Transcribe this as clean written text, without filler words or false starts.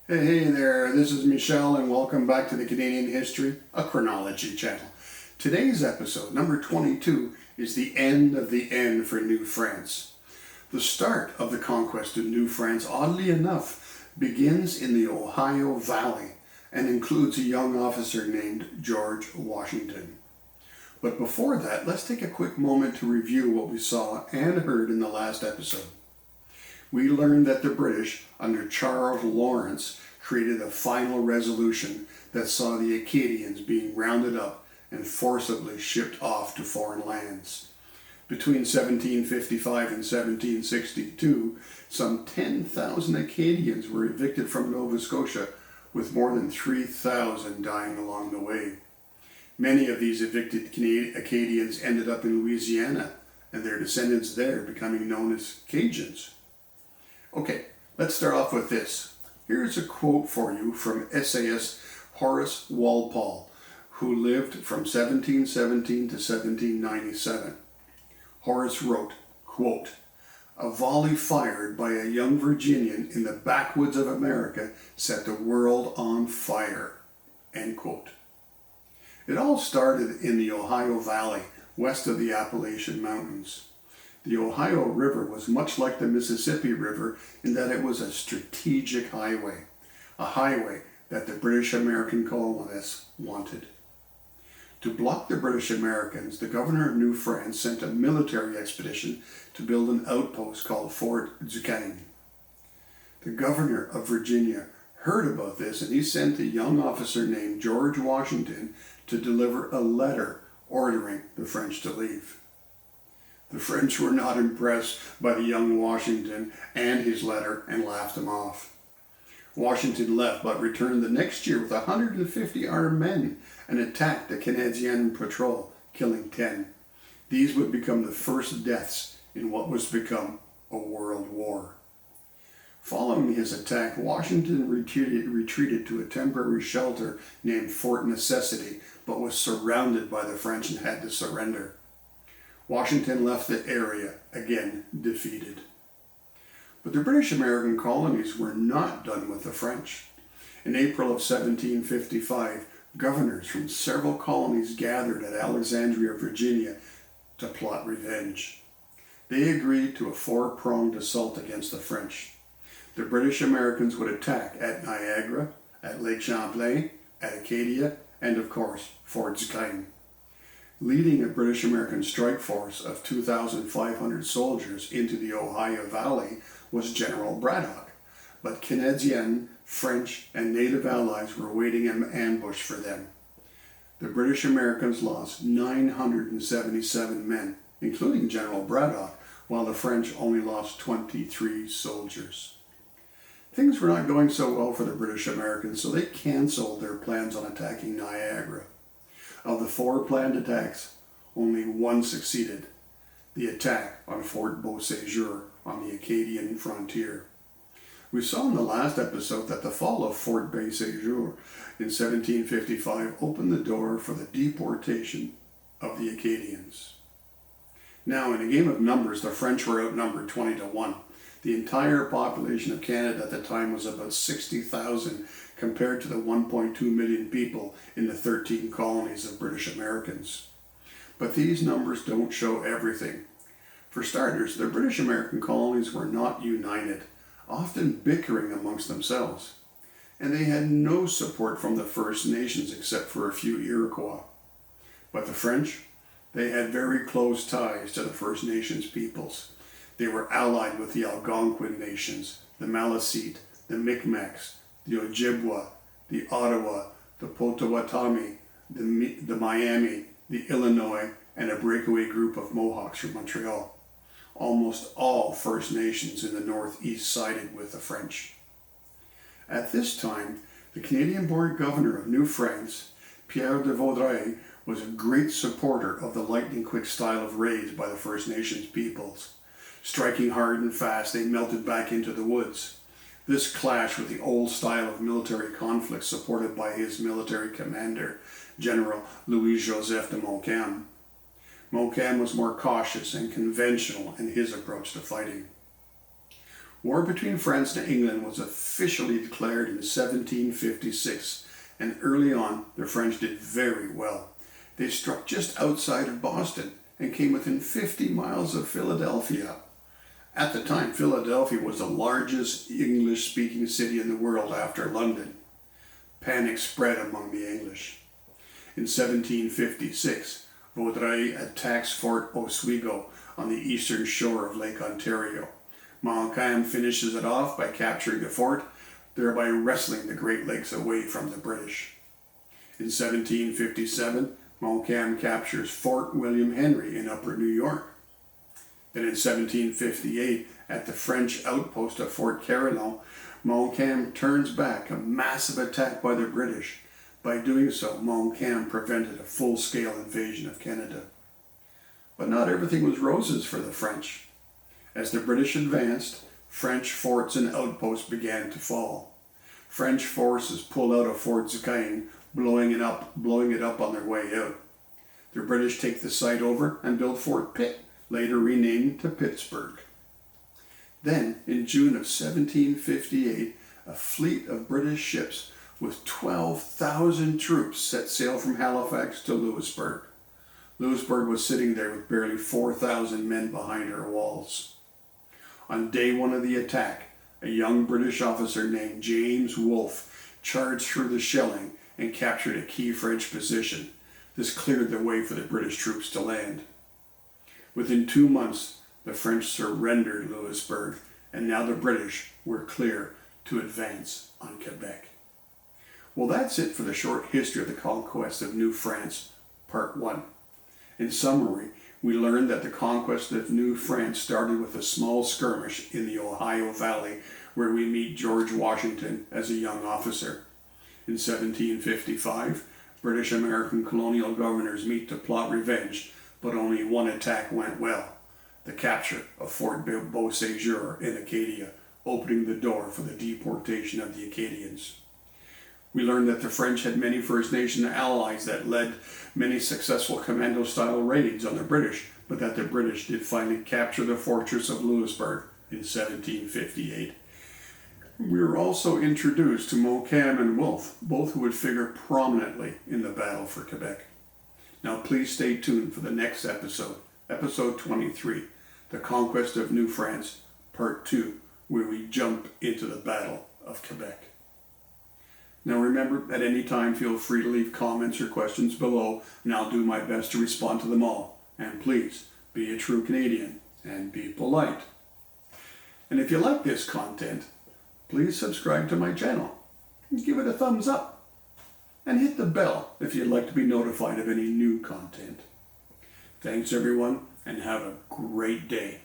Hey there, this is Michelle and welcome back to the Canadian History, a Chronology channel. Today's episode, number 22, is the end of the end for New France. The start of the conquest of New France, oddly enough, begins in the Ohio Valley and includes a young officer named George Washington. But before that, let's take a quick moment to review what we saw and heard in the last episode. We learned that the British, under Charles Lawrence, created a final resolution that saw the Acadians being rounded up and forcibly shipped off to foreign lands. Between 1755 and 1762, some 10,000 Acadians were evicted from Nova Scotia, with more than 3,000 dying along the way. Many of these evicted Acadians ended up in Louisiana, and their descendants there becoming known as Cajuns. Okay, let's start off with this. Here's a quote for you from essayist Horace Walpole, who lived from 1717 to 1797. Horace wrote, quote, "A volley fired by a young Virginian in the backwoods of America set the world on fire." End quote. It all started in the Ohio Valley, west of the Appalachian Mountains. The Ohio River was much like the Mississippi River in that it was a strategic highway, a highway that the British American colonists wanted. To block the British Americans, the governor of New France sent a military expedition to build an outpost called Fort Duquesne. The governor of Virginia heard about this and he sent a young officer named George Washington to deliver a letter ordering the French to leave. The French were not impressed by the young Washington and his letter and laughed him off. Washington left but returned the next year with 150 armed men and attacked the Canadian patrol, killing 10. These would become the first deaths in what was become a world war. Following his attack, Washington retreated to a temporary shelter named Fort Necessity, but was surrounded by the French and had to surrender. Washington left the area, again defeated. But the British American colonies were not done with the French. In April of 1755, governors from several colonies gathered at Alexandria, Virginia, to plot revenge. They agreed to a four-pronged assault against the French. The British Americans would attack at Niagara, at Lake Champlain, at Acadia, and of course, Fort Duquesne. Leading a British American strike force of 2,500 soldiers into the Ohio Valley was General Braddock, but Canadian, French, and Native allies were waiting in ambush for them. The British Americans lost 977 men, including General Braddock, while the French only lost 23 soldiers. Things were not going so well for the British Americans, so they canceled their plans on attacking Niagara. Of the four planned attacks, only one succeeded, the attack on Fort Beauséjour on the Acadian frontier. We saw in the last episode that the fall of Fort Beauséjour in 1755 opened the door for the deportation of the Acadians. Now, in a game of numbers, the French were outnumbered 20-1. The entire population of Canada at the time was about 60,000 compared to the 1.2 million people in the 13 colonies of British Americans. But these numbers don't show everything. For starters, the British American colonies were not united, often bickering amongst themselves. And they had no support from the First Nations except for a few Iroquois. But the French, they had very close ties to the First Nations peoples. They were allied with the Algonquin nations, the Malecite, the Micmacs, the Ojibwa, the Ottawa, the Potawatomi, the Miami, the Illinois, and a breakaway group of Mohawks from Montreal. Almost all First Nations in the Northeast sided with the French. At this time, the Canadian-born governor of New France, Pierre de Vaudreuil, was a great supporter of the lightning-quick style of raids by the First Nations peoples. Striking hard and fast, they melted back into the woods. This clashed with the old style of military conflict supported by his military commander, General Louis-Joseph de Montcalm. Montcalm was more cautious and conventional in his approach to fighting. War between France and England was officially declared in 1756, and early on the French did very well. They struck just outside of Boston and came within 50 miles of Philadelphia. At the time, Philadelphia was the largest English-speaking city in the world after London. Panic spread among the English. In 1756, Vaudreuil attacks Fort Oswego on the eastern shore of Lake Ontario. Montcalm finishes it off by capturing the fort, thereby wresting the Great Lakes away from the British. In 1757, Montcalm captures Fort William Henry in Upper New York. Then in 1758, at the French outpost of Fort Carillon, Montcalm turns back a massive attack by the British. By doing so, Montcalm prevented a full-scale invasion of Canada. But not everything was roses for the French. As the British advanced, French forts and outposts began to fall. French forces pulled out of Fort Duquesne, blowing it up on their way out. The British take the site over and build Fort Pitt, later renamed to Pittsburgh. Then, in June of 1758, a fleet of British ships with 12,000 troops set sail from Halifax to Louisbourg. Louisbourg was sitting there with barely 4,000 men behind her walls. On day one of the attack, a young British officer named James Wolfe charged through the shelling and captured a key French position. This cleared the way for the British troops to land. Within 2 months, the French surrendered Louisbourg, and now the British were clear to advance on Quebec. Well, that's it for the short history of the conquest of New France, Part 1. In summary, we learned that the conquest of New France started with a small skirmish in the Ohio Valley where we meet George Washington as a young officer. In 1755, British American colonial governors meet to plot revenge, but only one attack went well, the capture of Fort Beauséjour in Acadia, opening the door for the deportation of the Acadians. We learned that the French had many First Nation allies that led many successful commando-style raids on the British, but that the British did finally capture the fortress of Louisbourg in 1758. We were also introduced to Montcalm and Wolfe, both who would figure prominently in the battle for Quebec. Now please stay tuned for the next episode, episode 23, The Conquest of New France, Part 2, where we jump into the Battle of Quebec. Now remember, at any time feel free to leave comments or questions below, and I'll do my best to respond to them all. And please, be a true Canadian and be polite. And if you like this content, please subscribe to my channel. Give it a thumbs up. And hit the bell if you'd like to be notified of any new content. Thanks everyone, and have a great day.